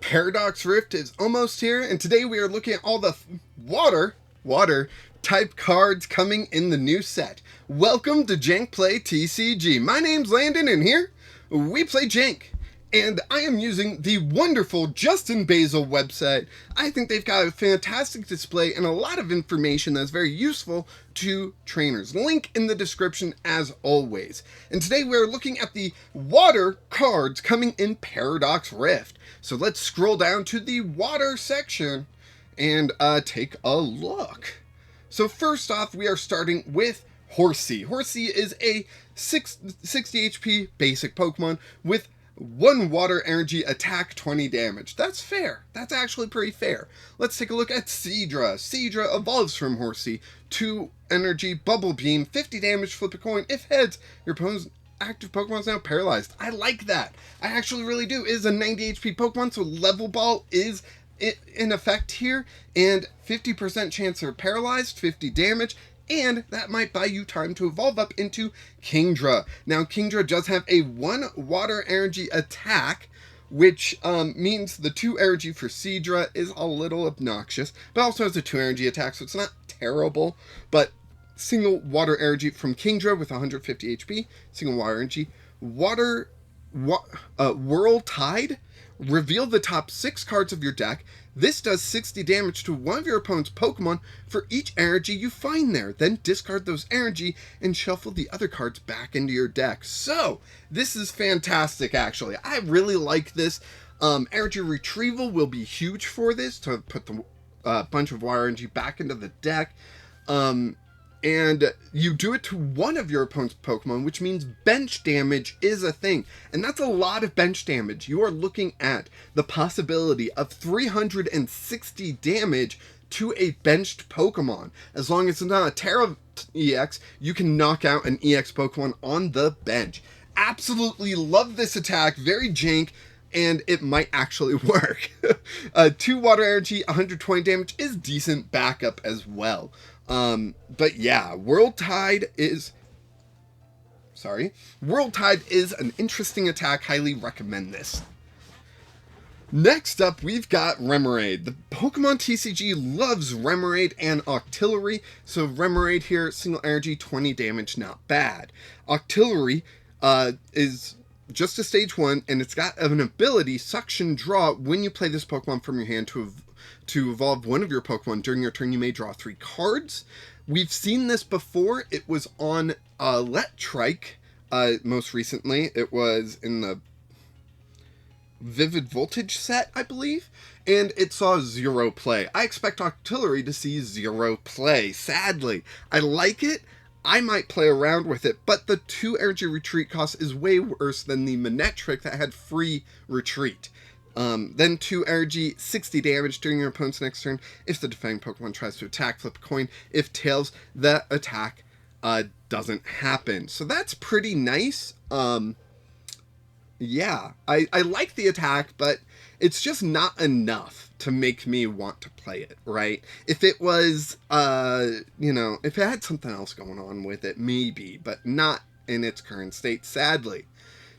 Paradox Rift is almost here, and today we are looking at all the water type cards coming in the new set. Welcome to Jank Play TCG. My name's Landon, and here we play Jank. And I am using the wonderful Justin Basil website. I think they've got a fantastic display and a lot of information that's very useful to trainers. Link in the description as always. And today we're looking at the water cards coming in Paradox Rift. So let's scroll down to the water section and take a look. So first off, we are starting with Horsey. Horsey is a 60 HP basic Pokemon with 1 water energy attack, 20 damage. That's fair. That's actually pretty fair. Let's take a look at Seadra. Seadra evolves from Horsey. 2 energy, bubble beam, 50 damage, flip a coin. If heads, your opponent's active Pokemon is now paralyzed. I like that. I actually really do. It is a 90 HP Pokemon, so level ball is in effect here, and 50% chance they're paralyzed, 50 damage, and that might buy you time to evolve up into Kingdra. Now, Kingdra does have a 1 water energy attack, which means the 2 energy for Seadra is a little obnoxious, but also has a 2 energy attack, so it's not terrible. But single water energy from Kingdra with 150 HP, single water energy. Whirl Tide. Reveal the top 6 cards of your deck. This does 60 damage to one of your opponent's Pokemon for each energy you find there. Then discard those energy and shuffle the other cards back into your deck. So, this is fantastic, actually. I really like this. Energy retrieval will be huge for this, to put the bunch of water energy back into the deck. And you do it to one of your opponent's Pokemon, which means bench damage is a thing. And that's a lot of bench damage. You are looking at the possibility of 360 damage to a benched Pokemon. As long as it's not a Terra EX, you can knock out an EX Pokemon on the bench. Absolutely love this attack. Very jank. And it might actually work. 2 water energy, 120 damage is decent backup as well. But yeah, Whirl Tide is an interesting attack. Highly recommend this. Next up, we've got Remoraid. The Pokemon TCG loves Remoraid and Octillery. So Remoraid here, single energy, 20 damage, not bad. Octillery is just a stage 1, and it's got an ability, Suction Draw. When you play this Pokemon from your hand to evolve one of your Pokemon during your turn, you may draw 3 cards. We've seen this before. It was on Electrike most recently. It was in the Vivid Voltage set, I believe, and it saw 0 play. I expect Octillery to see 0 play, sadly. I like it. I might play around with it, but the 2 energy retreat cost is way worse than the Manectric that had free retreat. Then 2 energy, 60 damage during your opponent's next turn. If the defending Pokemon tries to attack, flip a coin. If tails, the attack doesn't happen. So that's pretty nice. Yeah, I like the attack, but it's just not enough to make me want to play it, right? If it was, if it had something else going on with it, maybe, but not in its current state, sadly.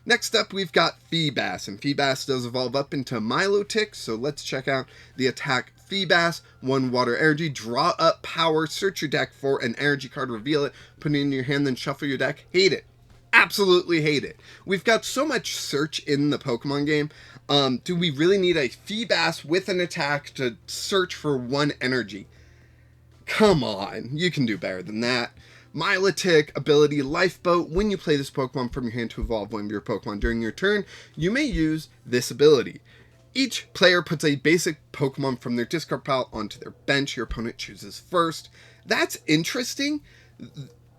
Next up, we've got Feebas, and Feebas does evolve up into Milotic, so let's check out the attack. Feebas, 1 water energy, draw up power, search your deck for an energy card, reveal it, put it in your hand, then shuffle your deck. Hate it. Absolutely hate it. We've got so much search in the Pokemon game. Do we really need a Feebas with an attack to search for 1 energy? Come on, you can do better than that. Milotic ability, Lifeboat. When you play this Pokemon from your hand to evolve one of your Pokemon during your turn, you may use this ability. Each player puts a basic Pokemon from their discard pile onto their bench. Your opponent chooses first. That's interesting.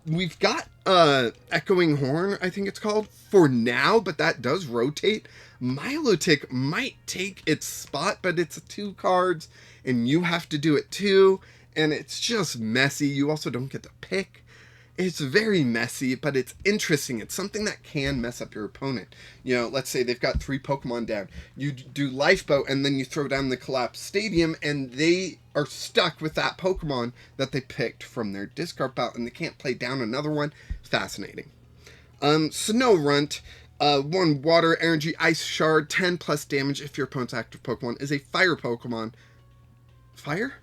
We've got Echoing Horn, I think it's called, for now, but that does rotate. Milotic might take its spot, but it's 2 cards, and you have to do it too, and it's just messy. You also don't get to pick. It's very messy, but it's interesting. It's something that can mess up your opponent. You know, let's say they've got 3 Pokemon down. You do Lifeboat, and then you throw down the Collapsed Stadium, and they are stuck with that Pokemon that they picked from their discard pile, and they can't play down another one. Fascinating. Snow Runt. 1 water energy ice shard, 10 plus damage if your opponent's active Pokemon is a fire Pokemon. Fire?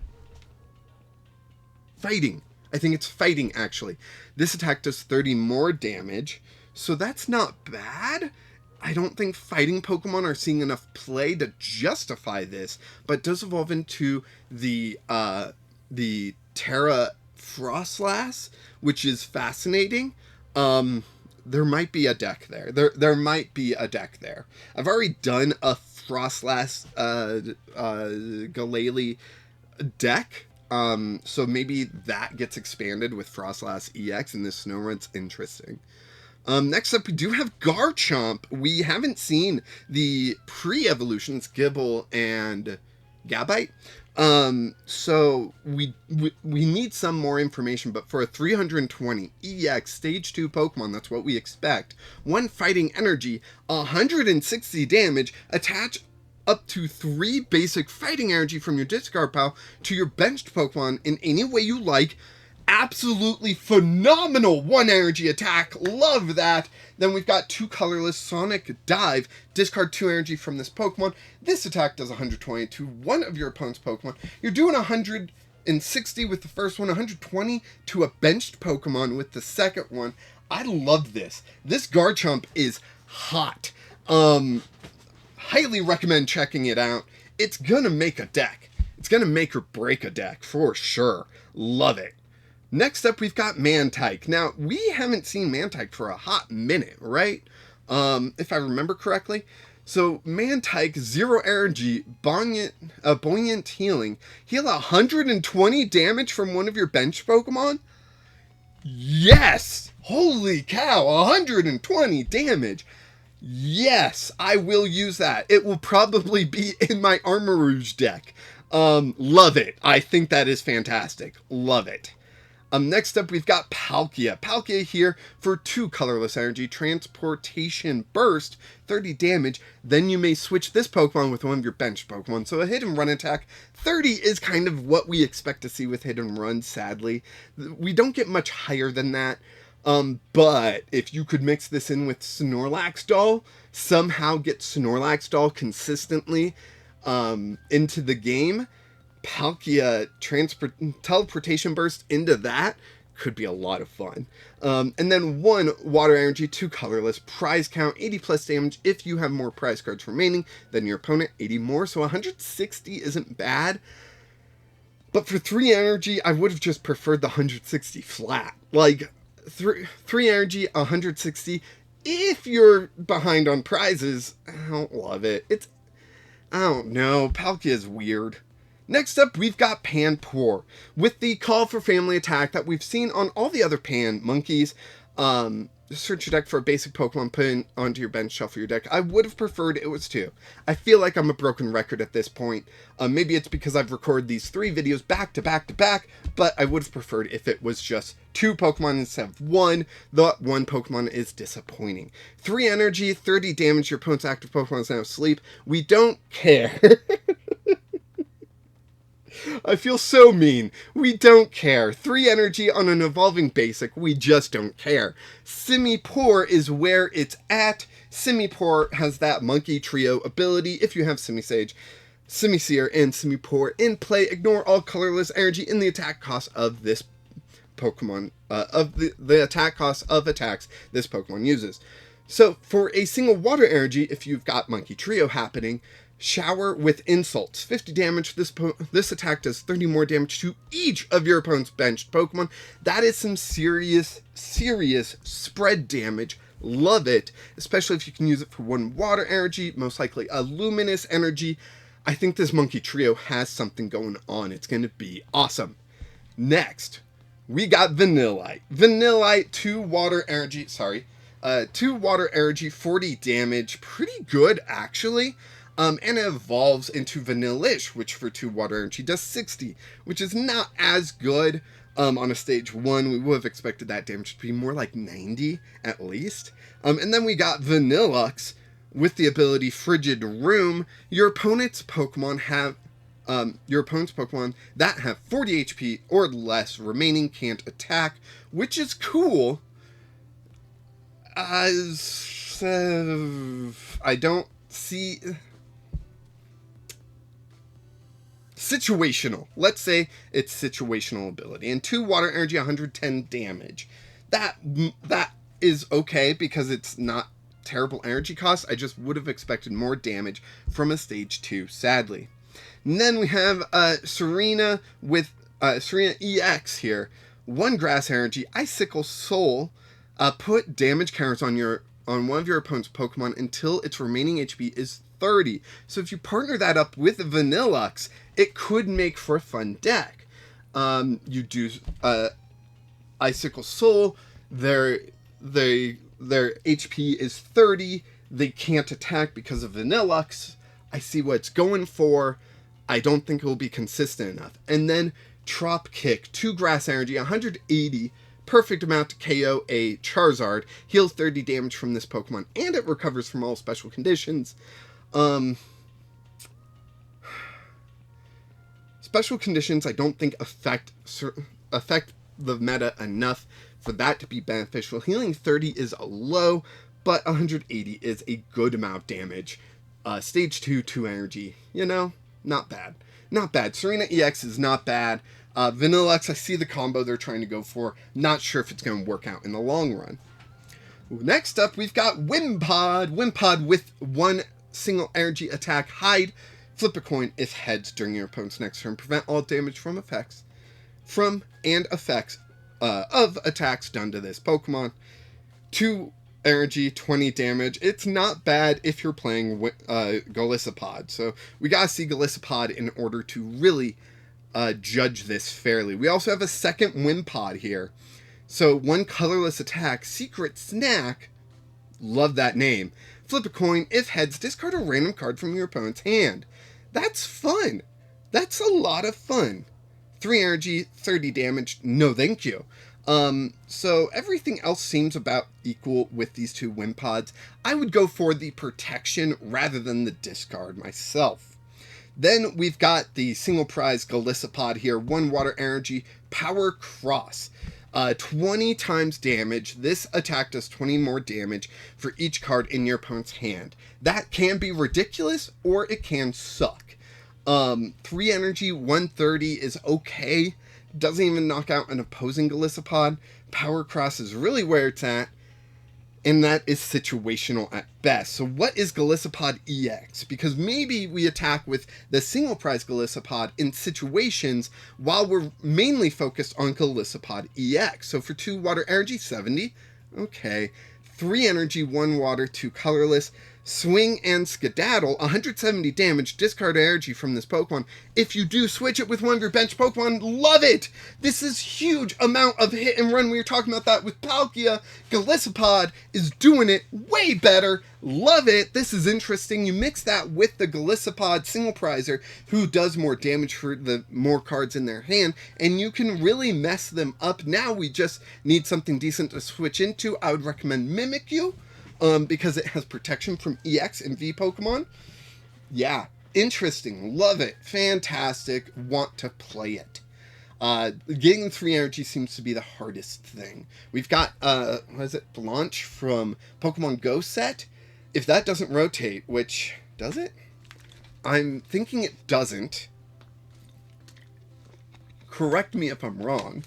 Fighting. I think it's fighting, actually. This attack does 30 more damage, so that's not bad. I don't think fighting Pokemon are seeing enough play to justify this, but it does evolve into the Terra Frostlass, which is fascinating. There might be a deck there. There might be a deck there. I've already done a Frostlass Galele deck. So maybe that gets expanded with Frostlass EX in this snow run's interesting. Next up, we do have Garchomp. We haven't seen the pre-evolutions, Gibble and Gabite. So we need some more information, but for a 320 EX Stage 2 Pokemon, that's what we expect. 1 fighting energy, 160 damage, attach up to 3 basic fighting energy from your discard pile to your benched Pokemon in any way you like. Absolutely phenomenal 1 energy attack. Love that. Then we've got 2 colorless Sonic Dive. Discard 2 energy from this Pokemon. This attack does 120 to one of your opponent's Pokemon. You're doing 160 with the first one, 120 to a benched Pokemon with the second one. I love this. This Garchomp is hot. Highly recommend checking it out. It's gonna make a deck. It's gonna make or break a deck for sure. Love it. Next up, we've got Mantike. Now, we haven't seen Mantike for a hot minute, right? If I remember correctly. So, Mantike, 0 energy, buoyant healing. Heal 120 damage from one of your bench Pokemon? Yes! Holy cow, 120 damage. Yes, I will use that. It will probably be in my Armarouge deck. Love it. I think that is fantastic. Love it. Next up, we've got Palkia. Palkia here for 2 colorless energy, transportation burst, 30 damage. Then you may switch this Pokemon with one of your benched Pokemon. So a hit and run attack. 30 is kind of what we expect to see with hit and run, sadly. We don't get much higher than that. But if you could mix this in with Snorlax Doll, somehow get Snorlax Doll consistently into the game, Palkia teleportation burst into that could be a lot of fun. And then 1 water energy, 2 colorless, prize count, 80 plus damage if you have more prize cards remaining than your opponent, 80 more, so 160 isn't bad. But for 3 energy, I would have just preferred the 160 flat. Like, 3 energy, 160. If you're behind on prizes, I don't love it. I don't know, Palkia is weird. Next up, we've got Panpour. With the call for family attack that we've seen on all the other Pan monkeys, search your deck for a basic Pokemon, put it onto your bench, shuffle your deck. I would have preferred it was 2. I feel like I'm a broken record at this point. Maybe it's because I've recorded these 3 videos back to back to back, but I would have preferred if it was just 2 Pokemon instead of 1. The 1 Pokemon is disappointing. 3 energy, 30 damage, your opponent's active Pokemon is now asleep. We don't care. I feel so mean. We don't care. 3 energy on an evolving basic. We just don't care. Simipour is where it's at. Simipour has that monkey trio ability. If you have Simisage, Simisear, and Simipour in play, ignore all colorless energy in the attack cost of this Pokemon, of the attack cost of attacks this Pokemon uses. So for a single water energy, if you've got monkey trio happening, Shower with Insults. 50 damage. This attack does 30 more damage to each of your opponent's benched Pokemon. That is some serious spread damage. Love it. Especially if you can use it for 1 water energy, most likely a luminous energy. I think this monkey trio has something going on. It's going to be awesome. Next, we got Vanillite. Vanillite, 2 water energy. 2 water energy, 40 damage. Pretty good, actually. And it evolves into Vanillish, which for 2 water energy does 60, which is not as good. On a stage 1, we would have expected that damage to be more like 90 at least. And then we got Vanillux with the ability Frigid Room. Your opponent's Pokemon that have 40 HP or less remaining can't attack, which is cool. I don't see... Situational. Let's say it's situational ability. And 2 water energy, 110 damage. That is okay because it's not terrible energy cost. I just would have expected more damage from a stage 2, sadly. And then we have Serena with Serena EX here. 1 grass energy, Icicle Soul. Put damage counters on one of your opponent's Pokemon until its remaining HP is 30. So if you partner that up with Vanillux, it could make for a fun deck. You do Icicle Soul, their HP is 30, they can't attack because of Vanillux. I see what it's going for. I don't think it will be consistent enough. And then Trop Kick, 2 grass energy, 180, perfect amount to KO a Charizard, heals 30 damage from this Pokemon, and it recovers from all special conditions. Special conditions I don't think affect the meta enough for that to be beneficial. Healing 30 is a low, but 180 is a good amount of damage. Stage 2, 2 energy, you know, not bad. Not bad. Serena EX is not bad. Vanillux, I see the combo they're trying to go for. Not sure if it's going to work out in the long run. Next up, we've got Wimpod. Wimpod with 1 single energy attack, hide, flip a coin if heads during your opponent's next turn. Prevent all damage from effects of attacks done to this Pokemon. 2 energy, 20 damage. It's not bad if you're playing Golisopod. So we gotta see Golisopod in order to really judge this fairly. We also have a second Wimpod here. So 1 colorless attack, Secret Snack. Love that name. Flip a coin. If heads, discard a random card from your opponent's hand. That's fun. That's a lot of fun. 3 energy, 30 damage. No, thank you. So everything else seems about equal with these 2 Wimpods. I would go for the protection rather than the discard myself. Then we've got the single prize Golisopod here. 1 water energy, Power Cross. 20 times damage. This attack does 20 more damage for each card in your opponent's hand. That can be ridiculous, or it can suck. 3 energy, 130 is okay. Doesn't even knock out an opposing Golisopod. Power Cross is really where it's at, and that is situational at best. So what is Golisopod EX? Because maybe we attack with the single prize Golisopod in situations while we're mainly focused on Golisopod EX. So for 2 water energy, 70. Okay. 3 energy, 1 water, 2 colorless. Swing and Skedaddle, 170 damage, discard energy from this Pokemon. If you do, switch it with one of your bench Pokemon. Love it! This is huge amount of hit and run. We were talking about that with Palkia. Golisopod is doing it way better. Love it. This is interesting. You mix that with the Golisopod single prizer, who does more damage for the more cards in their hand, and you can really mess them up. Now we just need something decent to switch into. I would recommend Mimikyu. Because it has protection from EX and V Pokemon. Yeah, interesting. Love it. Fantastic. Want to play it. Getting 3 energy seems to be the hardest thing. We've got, what is it? Blanche from Pokemon Go set. If that doesn't rotate, which, does it? I'm thinking it doesn't. Correct me if I'm wrong.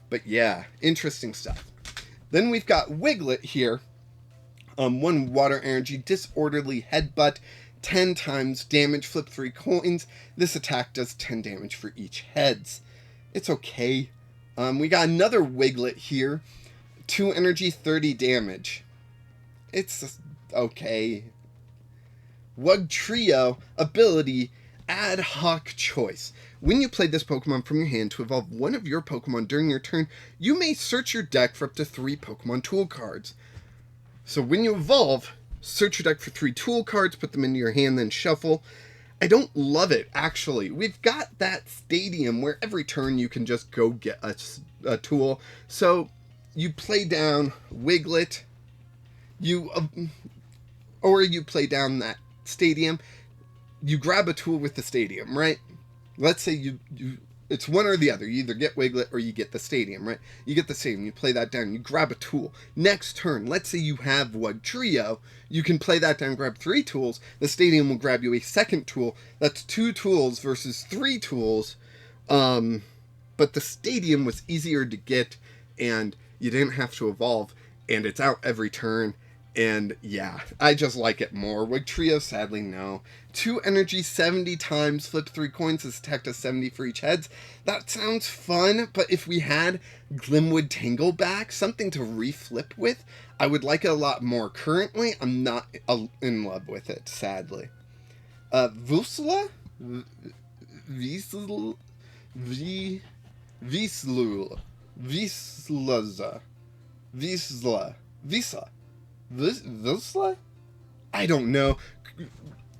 But yeah, interesting stuff. Then we've got Wiglet here. 1 water energy, disorderly headbutt, 10 times damage, flip 3 coins. This attack does 10 damage for each heads. It's okay. We got another Wiglet here. 2 energy, 30 damage. It's okay. Wugtrio, ability, ad hoc choice. When you play this Pokemon from your hand to evolve one of your Pokemon during your turn, you may search your deck for up to 3 Pokemon tool cards. So when you evolve, search your deck for 3 tool cards, put them into your hand, then shuffle. I don't love it, actually. We've got that stadium where every turn you can just go get a tool. So you play down Wiglet, or you play down that stadium, you grab a tool with the stadium, right? Let's say you It's one or the other. You either get Wiglet or you get the Stadium, right? You get the Stadium, you play that down, you grab a tool. Next turn, let's say you have Wug Trio, you can play that down, grab 3 tools. The Stadium will grab you a second tool. That's 2 tools versus 3 tools. But the Stadium was easier to get, and you didn't have to evolve, and it's out every turn. And yeah, I just like it more. Wig Trio, sadly, no. 2 energy 70 times, flip 3 coins, this attack does 70 for each heads. That sounds fun, but if we had Glimwood Tangle back, something to reflip with, I would like it a lot more. Currently, I'm not in love with it, sadly. Vusla? Visla? I don't know.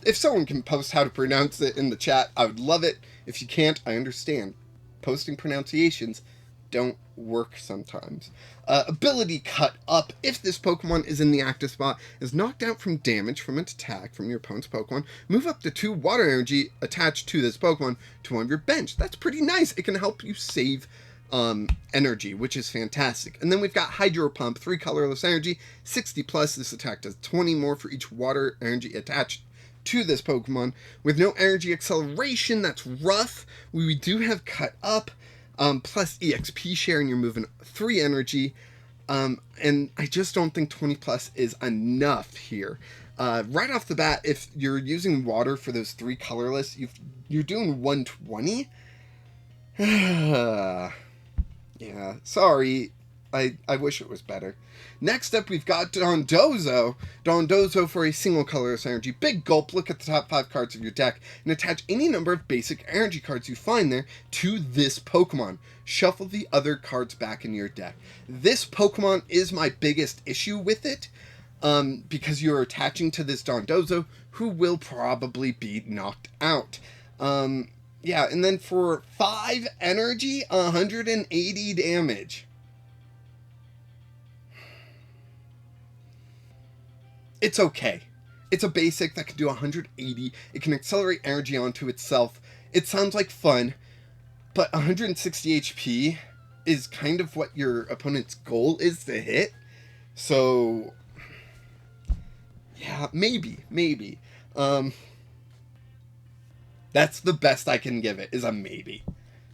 If someone can post how to pronounce it in the chat, I would love it. If you can't, I understand. Posting pronunciations don't work sometimes. Ability Cut Up. If this Pokemon is in the active spot, is knocked out from damage from its attack from your opponent's Pokemon, move up to 2 water energy attached to this Pokemon to one of your bench. That's pretty nice. It can help you save energy, which is fantastic. And then we've got Hydro Pump, 3 colorless energy, 60 plus. This attack does 20 more for each water energy attached to this Pokemon. With no energy acceleration, that's rough. We do have Cut Up, plus EXP share, and you're moving 3 energy. And I just don't think 20 plus is enough here. Right off the bat, if you're using water for those 3 colorless, you're doing 120. Yeah, sorry. I wish it was better. Next up, we've got Dondozo. Dondozo for a single colorless energy. Big gulp, look at the top 5 cards of your deck, and attach any number of basic energy cards you find there to this Pokemon. Shuffle the other cards back in your deck. This Pokemon is my biggest issue with it, because you're attaching to this Dondozo, who will probably be knocked out. Yeah, and then for 5 energy, 180 damage. It's okay. It's a basic that can do 180. It can accelerate energy onto itself. It sounds like fun, but 160 HP is kind of what your opponent's goal is to hit. So, yeah, maybe. That's the best I can give it, is a maybe.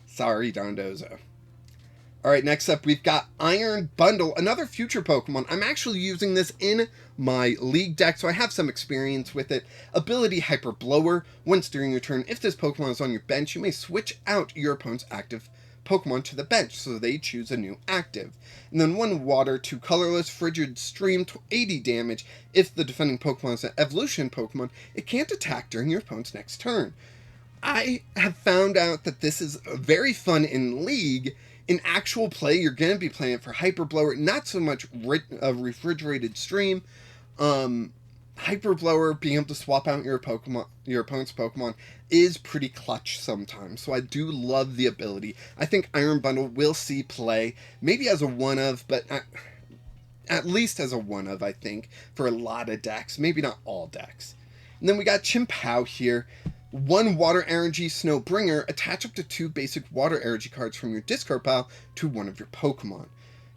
Sorry, Dondozo. Alright, next up, we've got Iron Bundle, another future Pokemon. I'm actually using this in my League deck, so I have some experience with it. Ability Hyper Blower. Once during your turn, if this Pokemon is on your bench, you may switch out your opponent's active Pokemon to the bench, so they choose a new active. And then 1 water, 2 colorless, Frigid Stream, 80 damage. If the defending Pokemon is an evolution Pokemon, it can't attack during your opponent's next turn. I have found out that this is very fun in League. In actual play, you're going to be playing it for Hyper Blower, not so much Refrigerated Stream. Hyper Blower, being able to swap out your opponent's Pokemon, is pretty clutch sometimes. So I do love the ability. I think Iron Bundle will see play, maybe as a one-of, but at least as a one-of, I think, for a lot of decks. Maybe not all decks. And then we got Chimpow here. 1 water energy Snowbringer, attach up to 2 basic water energy cards from your discard pile to one of your Pokemon.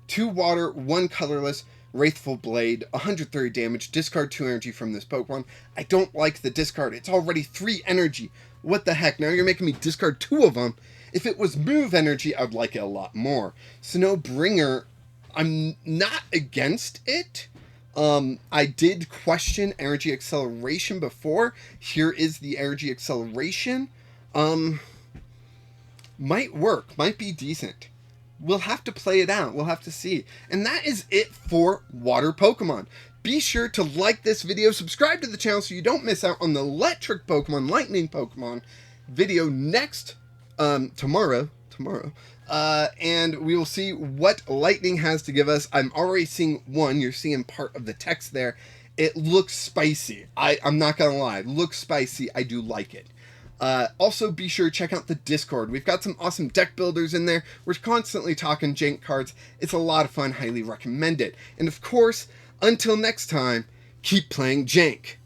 2 water, 1 colorless, Wrathful Blade, 130 damage, discard 2 energy from this Pokemon. I don't like the discard, it's already 3 energy. What the heck, now you're making me discard 2 of them? If it was move energy, I'd like it a lot more. Snowbringer, I'm not against it. I did question energy acceleration before. Here is the energy acceleration. Might work, might be decent. We'll have to play it out. We'll have to see. And that is it for water Pokemon. Be sure to like this video, subscribe to the channel so you don't miss out on the electric Pokemon, lightning Pokemon video next, tomorrow. And we will see what lightning has to give us. I'm already seeing one. You're seeing part of the text there. It looks spicy. I'm not gonna lie. It looks spicy. I do like it. Also, be sure to check out the Discord. We've got some awesome deck builders in there. We're constantly talking Jank cards. It's a lot of fun. Highly recommend it. And of course, until next time, keep playing Jank.